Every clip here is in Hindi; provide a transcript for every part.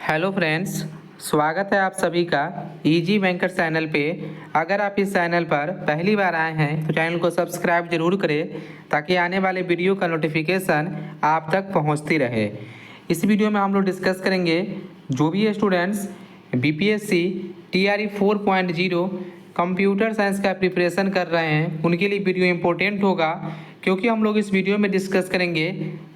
हेलो फ्रेंड्स, स्वागत है आप सभी का इजी बैंकर चैनल पे। अगर आप इस चैनल पर पहली बार आए हैं तो चैनल को सब्सक्राइब जरूर करें ताकि आने वाले वीडियो का नोटिफिकेशन आप तक पहुंचती रहे। इस वीडियो में हम लोग डिस्कस करेंगे जो भी students BPSC TRE 4.0 computer science का प्रिपरेशन कर रहे हैं उनके लिए वीडियो इम्पोर्टेंट होगा, क्योंकि हम लोग इस वीडियो में डिस्कस करेंगे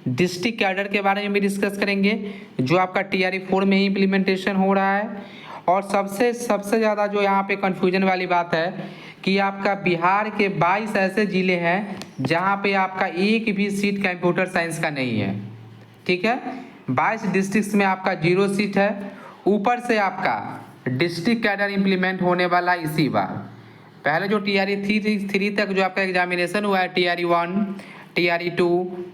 डिस्ट्रिक्ट कैडर के बारे में भी डिस्कस करेंगे जो आपका टीआरई 4 में ही इम्प्लीमेंटेशन हो रहा है। और सबसे ज़्यादा जो यहाँ पे कन्फ्यूजन वाली बात है कि आपका बिहार के 22 ऐसे ज़िले हैं जहाँ पे आपका एक भी सीट कंप्यूटर साइंस का नहीं है। ठीक है, 22 डिस्ट्रिक्ट में आपका 0 सीट है। ऊपर से आपका डिस्ट्रिक्ट कैडर इम्प्लीमेंट होने वाला इसी बार। पहले जो टीआरई 3 तक जो आपका एग्जामिनेशन हुआ है, टीआरई 1, टीआरई 2,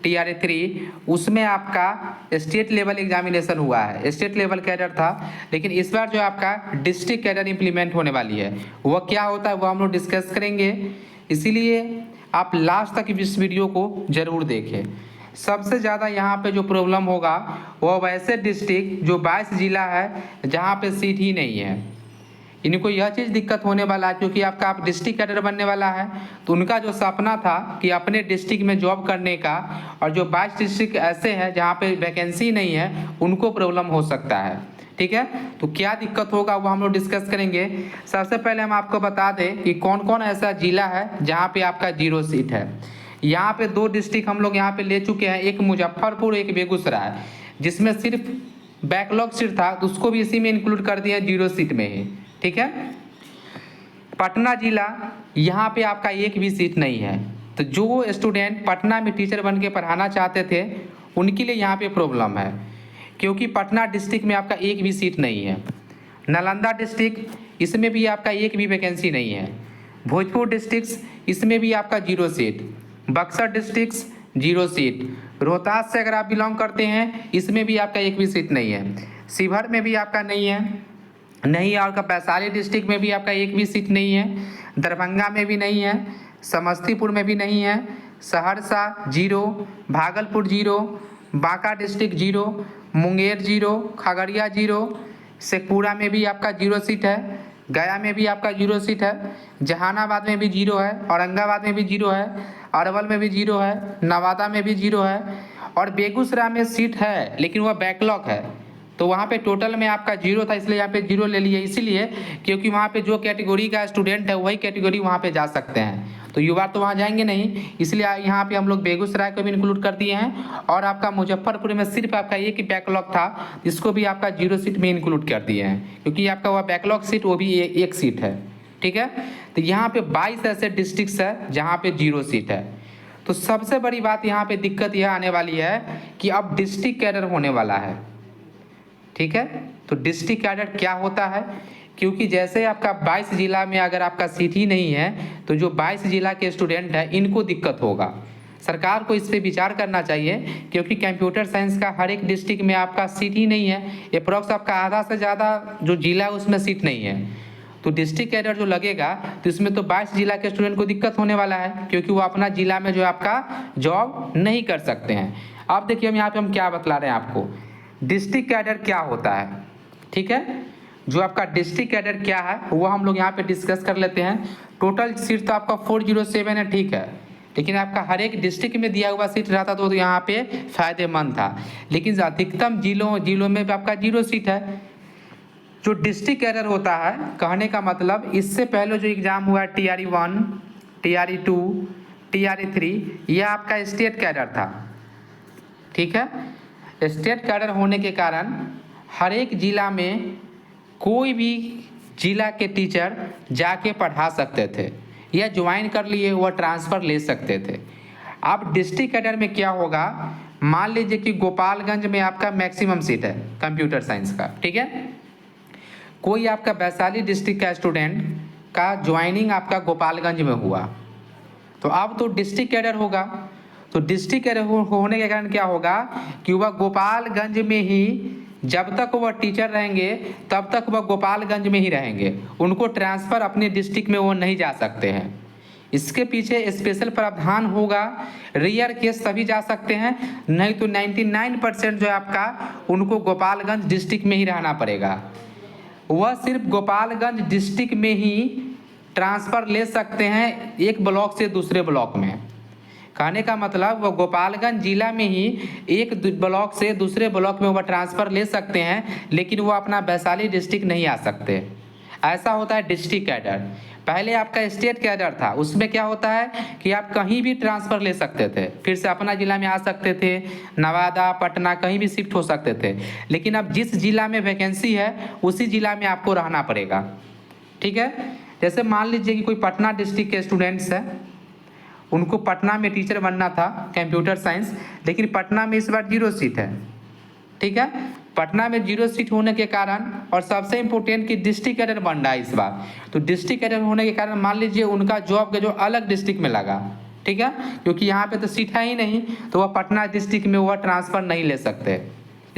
टीआरई 3, उसमें आपका स्टेट लेवल एग्जामिनेशन हुआ है, स्टेट लेवल कैडर था। लेकिन इस बार जो आपका डिस्ट्रिक्ट कैडर इम्प्लीमेंट होने वाली है वह क्या होता है वो हम लोग डिस्कस करेंगे। इसीलिए आप लास्ट तक इस वीडियो को जरूर देखें। सबसे ज़्यादा यहाँ पे जो प्रॉब्लम होगा वह वैसे डिस्ट्रिक्ट जो 22 जिला है जहाँ पे सीट ही नहीं है, इनको यह चीज़ दिक्कत होने वाला है क्योंकि आपका आप डिस्ट्रिक्ट कैडर बनने वाला है तो उनका जो सपना था कि अपने डिस्ट्रिक्ट में जॉब करने का, और जो 22 डिस्ट्रिक्ट ऐसे हैं जहाँ पे वैकेंसी नहीं है उनको प्रॉब्लम हो सकता है। ठीक है, तो क्या दिक्कत होगा वो हम लोग डिस्कस करेंगे। सबसे पहले हम आपको बता दें कि कौन कौन ऐसा जिला है जहाँ पे आपका 0 सीट है। यहाँ पे 2 डिस्ट्रिक्ट हम लोग यहाँ पे ले चुके हैं, एक मुजफ्फरपुर, एक बेगूसराय, जिसमें सिर्फ बैकलॉग सीट था तो उसको भी इसी में इंक्लूड कर दिया 0 सीट में ही। ठीक है, पटना जिला, यहाँ पे आपका एक भी सीट नहीं है। तो जो स्टूडेंट पटना में टीचर बन के पढ़ाना चाहते थे उनके लिए यहाँ पे प्रॉब्लम है क्योंकि पटना डिस्ट्रिक्ट में आपका एक भी सीट नहीं है। नालंदा डिस्ट्रिक्ट, इसमें भी आपका एक भी वैकेंसी नहीं है। भोजपुर डिस्ट्रिक्ट, इसमें भी आपका 0 seat. Buxar district 0 seat. Rohtas से अगर आप बिलोंग करते हैं इसमें भी आपका एक भी सीट नहीं है। शिवहर में भी आपका नहीं है, नहीं आपका वैशाली डिस्ट्रिक्ट में भी आपका एक भी सीट नहीं है। दरभंगा में भी नहीं है, समस्तीपुर में भी नहीं है, सहरसा 0, भागलपुर 0, बांका डिस्ट्रिक्ट 0, मुंगेर 0, खगड़िया 0, शेखपुरा में भी आपका 0 सीट है, गया में भी आपका 0 सीट है, जहानाबाद में भी 0 है, औरंगाबाद में भी 0 है, अरवल में भी 0 है, नवादा में भी 0 है, और बेगूसराय में सीट है लेकिन वह बैकलॉग है। तो वहाँ पे टोटल में आपका 0 था इसलिए यहाँ पे 0 ले लिए, इसीलिए क्योंकि वहाँ पे जो कैटेगरी का स्टूडेंट है वही कैटेगरी वहाँ पे जा सकते हैं। तो युवा तो वहाँ जाएंगे नहीं, इसलिए यहाँ पे हम लोग बेगूसराय को भी इंक्लूड कर दिए हैं। और आपका मुजफ्फरपुर में सिर्फ आपका एक ही बैकलॉग था, इसको भी आपका 0 सीट में इंक्लूड कर दिए हैं क्योंकि आपका वह बैकलॉग सीट वो भी एक सीट है। ठीक है, तो यहाँ पे 22 ऐसे डिस्ट्रिक्ट है जहाँ पे 0 सीट है। तो सबसे बड़ी बात यहाँ पे दिक्कत यह आने वाली है कि अब डिस्ट्रिक्ट कैडर होने वाला है। ठीक है, तो डिस्ट्रिक्ट कैडर क्या होता है, क्योंकि जैसे आपका 22 जिला में अगर आपका सीट ही नहीं है तो जो 22 जिला के स्टूडेंट हैं इनको दिक्कत होगा। सरकार को इस पर विचार करना चाहिए क्योंकि कंप्यूटर साइंस का हर एक डिस्ट्रिक्ट में आपका सीट ही नहीं है। अप्रॉक्स आपका आधा से ज़्यादा जो जिला है उसमें सीट नहीं है। तो डिस्ट्रिक्ट कैडर जो लगेगा तो इसमें तो 22 जिला के स्टूडेंट को दिक्कत होने वाला है क्योंकि वो अपना जिला में जो आपका जॉब नहीं कर सकते हैं। अब देखिए हम यहाँ पे हम क्या बतला रहे हैं आपको, डिस्ट्रिक्ट कैडर क्या होता है। ठीक है, जो आपका डिस्ट्रिक्ट कैडर क्या है वो हम लोग यहाँ पे डिस्कस कर लेते हैं। टोटल सीट तो आपका 407 है, ठीक है, लेकिन आपका हर एक डिस्ट्रिक्ट में दिया हुआ सीट रहता तो यहाँ पे फायदेमंद था, लेकिन अधिकतम जिलों में आपका 0 सीट है। जो डिस्ट्रिक्ट कैडर होता है, कहने का मतलब इससे पहले जो एग्जाम हुआ टीआरई 1, टीआरई 2, टीआरई 3, यह आपका स्टेट कैडर था। ठीक है, स्टेट कैडर होने के कारण हर एक जिला में कोई भी जिला के टीचर जाके पढ़ा सकते थे या ज्वाइन कर लिए वह ट्रांसफ़र ले सकते थे। अब डिस्ट्रिक्ट कैडर में क्या होगा, मान लीजिए कि गोपालगंज में आपका मैक्सिमम सीट है कंप्यूटर साइंस का। ठीक है, कोई आपका वैशाली डिस्ट्रिक्ट का स्टूडेंट का ज्वाइनिंग आपका गोपालगंज में हुआ तो अब तो डिस्ट्रिक्ट कैडर होगा। तो डिस्ट्रिक्ट कैडर होने के कारण क्या होगा कि वह गोपालगंज में ही जब तक वह टीचर रहेंगे तब तक वह गोपालगंज में ही रहेंगे, उनको ट्रांसफ़र अपने डिस्ट्रिक्ट में वो नहीं जा सकते हैं। इसके पीछे स्पेशल प्रावधान होगा, रेयर केस तभी जा सकते हैं, नहीं तो 99% जो है आपका उनको गोपालगंज डिस्ट्रिक्ट में ही रहना पड़ेगा। वह सिर्फ गोपालगंज डिस्ट्रिक्ट में ही ट्रांसफ़र ले सकते हैं एक ब्लॉक से दूसरे ब्लॉक में। कहने का मतलब वह गोपालगंज जिला में ही एक ब्लॉक से दूसरे ब्लॉक में वह ट्रांसफ़र ले सकते हैं, लेकिन वो अपना वैशाली डिस्ट्रिक्ट नहीं आ सकते। ऐसा होता है डिस्ट्रिक्ट कैडर। पहले आपका स्टेट कैडर था, उसमें क्या होता है कि आप कहीं भी ट्रांसफ़र ले सकते थे, फिर से अपना जिला में आ सकते थे, नवादा, पटना कहीं भी शिफ्ट हो सकते थे। लेकिन अब जिस जिला में वैकेंसी है उसी जिला में आपको रहना पड़ेगा। ठीक है, जैसे मान लीजिए कि कोई पटना डिस्ट्रिक्ट के स्टूडेंट्स हैं, उनको पटना में टीचर बनना था कंप्यूटर साइंस, लेकिन पटना में इस बार 0 सीट है। ठीक है, पटना में 0 सीट होने के कारण, और सबसे इम्पोर्टेंट कि डिस्ट्रिक्ट कैडर बन रहा है इस बार, तो डिस्ट्रिक्ट कैडर होने के कारण मान लीजिए उनका जॉब का जो अलग डिस्ट्रिक्ट में लगा। ठीक है, क्योंकि यहाँ पे तो सीट है ही नहीं, तो वह पटना डिस्ट्रिक्ट में वह ट्रांसफ़र नहीं ले सकते।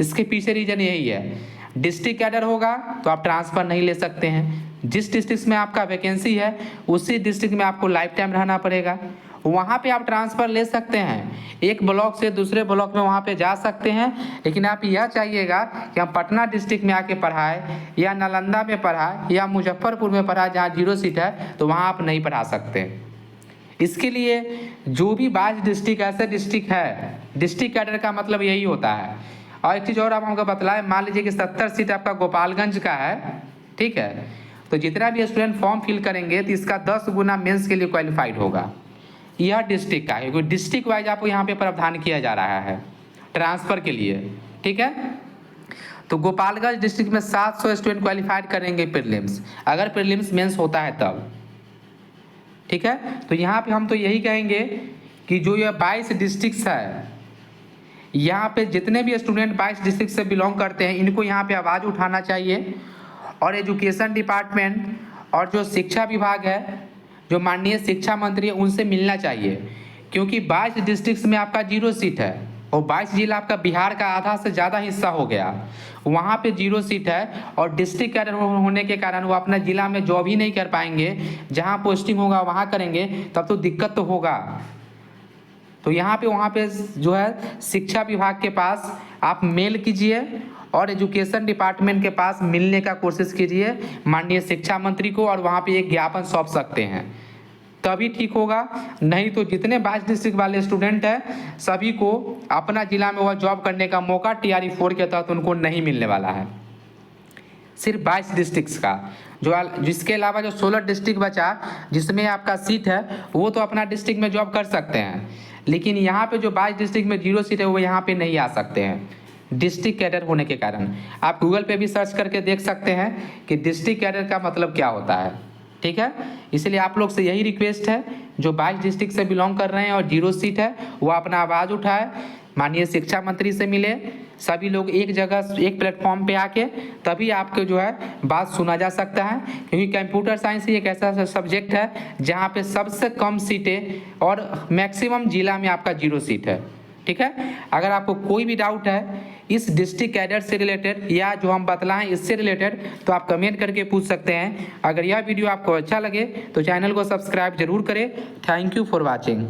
इसके पीछे रीजन यही है, डिस्ट्रिक्ट कैडर होगा तो आप ट्रांसफ़र नहीं ले सकते हैं। जिस डिस्ट्रिक्ट में आपका वैकेंसी है उसी डिस्ट्रिक्ट में आपको लाइफ टाइम रहना पड़ेगा। वहाँ पे आप ट्रांसफ़र ले सकते हैं, एक ब्लॉक से दूसरे ब्लॉक में वहाँ पे जा सकते हैं, लेकिन आप यह चाहिएगा कि हम पटना डिस्ट्रिक्ट में आके पढ़ाए या नालंदा में पढ़ाए या मुजफ्फरपुर में पढ़ाए जहाँ 0 सीट है, तो वहाँ आप नहीं पढ़ा सकते। इसके लिए जो भी 22 डिस्ट्रिक्ट ऐसे डिस्ट्रिक्ट है, डिस्ट्रिक्ट कैडर का मतलब यही होता है। और एक चीज़ और आप हमको बतलाएं, मान लीजिए कि 70 सीट आपका गोपालगंज का है, ठीक है, तो जितना भी स्टूडेंट फॉर्म फिल करेंगे तो इसका 10 गुना मेंस के लिए क्वालिफाइड होगा। यह डिस्ट्रिक्ट का है, क्योंकि डिस्ट्रिक्ट वाइज आपको यहाँ पे प्रावधान किया जा रहा है ट्रांसफ़र के लिए। ठीक है, तो गोपालगंज डिस्ट्रिक्ट में 700 स्टूडेंट क्वालिफाइड करेंगे प्रीलिम्स, अगर प्रीलिम्स मेंस होता है तब। ठीक है, तो यहाँ पे हम तो यही कहेंगे कि जो ये 22 डिस्ट्रिक्ट्स है, यहाँ पे जितने भी स्टूडेंट 22 डिस्ट्रिक्ट से बिलोंग करते हैं, इनको यहाँ पे आवाज़ उठाना चाहिए, और एजुकेशन डिपार्टमेंट और जो शिक्षा विभाग है, जो माननीय शिक्षा मंत्री है, उनसे मिलना चाहिए। क्योंकि 22 डिस्ट्रिक्ट्स में आपका 0 सीट है, और 22 जिला आपका बिहार का आधा से ज़्यादा हिस्सा हो गया, वहाँ पे 0 सीट है, और डिस्ट्रिक्ट कैडर होने के कारण वो अपना जिला में जॉब ही नहीं कर पाएंगे, जहाँ पोस्टिंग होगा वहाँ करेंगे, तब तो दिक्कत तो होगा। तो यहाँ पे वहाँ पे जो है शिक्षा विभाग के पास आप मेल कीजिए और एजुकेशन डिपार्टमेंट के पास मिलने का कोशिश कीजिए माननीय शिक्षा मंत्री को, और वहाँ पे एक ज्ञापन सौंप सकते हैं, तभी ठीक होगा। नहीं तो जितने 22 डिस्ट्रिक्ट वाले स्टूडेंट हैं सभी को अपना जिला में वह जॉब करने का मौका TRE 4 के तहत उनको नहीं मिलने वाला है। सिर्फ 22 डिस्ट्रिक्ट्स का, जिसके अलावा जो 16 डिस्ट्रिक्ट बचा जिसमें आपका सीट है, वो तो अपना डिस्ट्रिक्ट में जॉब कर सकते हैं, लेकिन यहाँ पे जो 22 डिस्ट्रिक्ट में 0 सीट है वो यहाँ पे नहीं आ सकते हैं डिस्ट्रिक्ट कैडर होने के कारण। आप गूगल पे भी सर्च करके देख सकते हैं कि डिस्ट्रिक्ट कैडर का मतलब क्या होता है। ठीक है, इसलिए आप लोग से यही रिक्वेस्ट है, जो 22 डिस्ट्रिक्ट से बिलोंग कर रहे हैं और 0 सीट है, वो अपना आवाज़ उठाए, माननीय शिक्षा मंत्री से मिले, सभी लोग एक जगह एक प्लेटफॉर्म पे आके, तभी आपके जो है बात सुना जा सकता है। क्योंकि कंप्यूटर साइंस ही एक ऐसा सब्जेक्ट है जहाँ पे सबसे कम सीटें और मैक्सिमम जिला में आपका 0 सीट है। ठीक है, अगर आपको कोई भी डाउट है इस डिस्ट्रिक्ट कैडर से रिलेटेड या जो हम बतलाएं इससे रिलेटेड, तो आप कमेंट करके पूछ सकते हैं। अगर यह वीडियो आपको अच्छा लगे तो चैनल को सब्सक्राइब जरूर करें। Thank you for watching.